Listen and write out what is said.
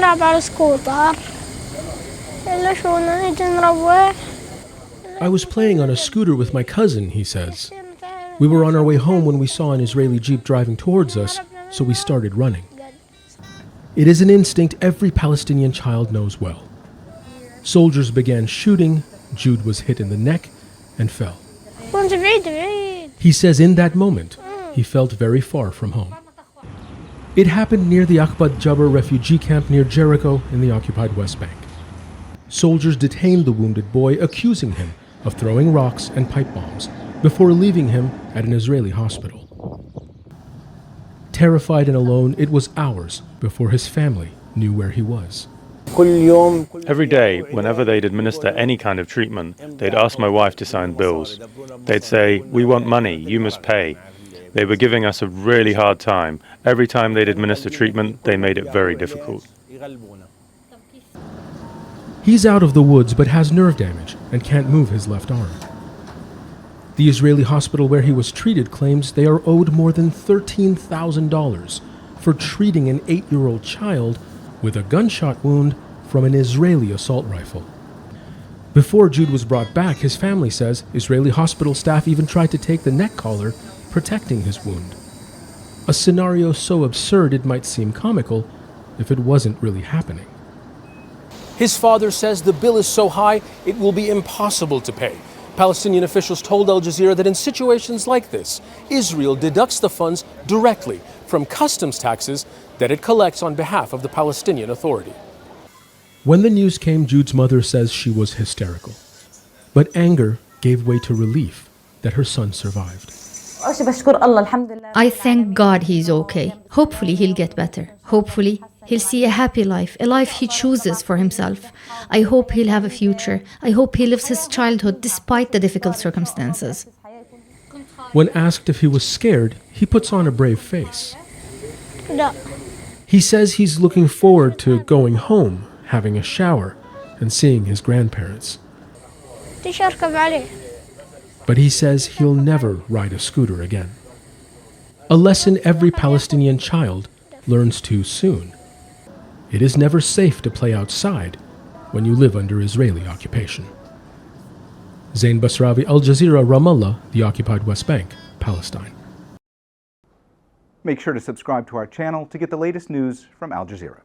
نلعب على سكوتر إلا شو نيجي نروح. I was playing on a scooter with my cousin, he says. We were on our way home when we saw an Israeli jeep driving towards us, so we started running. It is an instinct every Palestinian child knows well. Soldiers began shooting, Jude was hit in the neck and fell. He says in that moment, he felt very far from home. It happened near the Aqbat Jabr refugee camp near Jericho in the occupied West Bank. Soldiers detained the wounded boy, accusing him of throwing rocks and pipe bombs before leaving him at an Israeli hospital. Terrified and alone, it was hours before his family knew where he was. Every day, whenever they'd administer any kind of treatment, they'd ask my wife to sign bills. They'd say, "We want money, you must pay." They were giving us a really hard time. Every time they'd administer treatment, they made it very difficult. He's out of the woods but has nerve damage and can't move his left arm. The Israeli hospital where he was treated claims they are owed more than $13,000 for treating an 8-year-old child with a gunshot wound from an Israeli assault rifle. Before Jude was brought back, his family says Israeli hospital staff even tried to take the neck collar protecting his wound. A scenario so absurd it might seem comical if it wasn't really happening. His father says the bill is so high it will be impossible to pay. Palestinian officials told Al Jazeera that in situations like this, Israel deducts the funds directly from customs taxes that it collects on behalf of the Palestinian Authority. When the news came, Jude's mother says she was hysterical. But anger gave way to relief that her son survived. I thank God he's okay. Hopefully he'll get better. Hopefully he'll see a happy life, a life he chooses for himself. I hope he'll have a future. I hope he lives his childhood despite the difficult circumstances. When asked if he was scared, he puts on a brave face. No. He says he's looking forward to going home, having a shower, and seeing his grandparents. But he says he'll never ride a scooter again. A lesson every Palestinian child learns too soon. It is never safe to play outside when you live under Israeli occupation. Zein Basravi, Al Jazeera, Ramallah, the occupied West Bank, Palestine. Make sure to subscribe to our channel to get the latest news from Al Jazeera.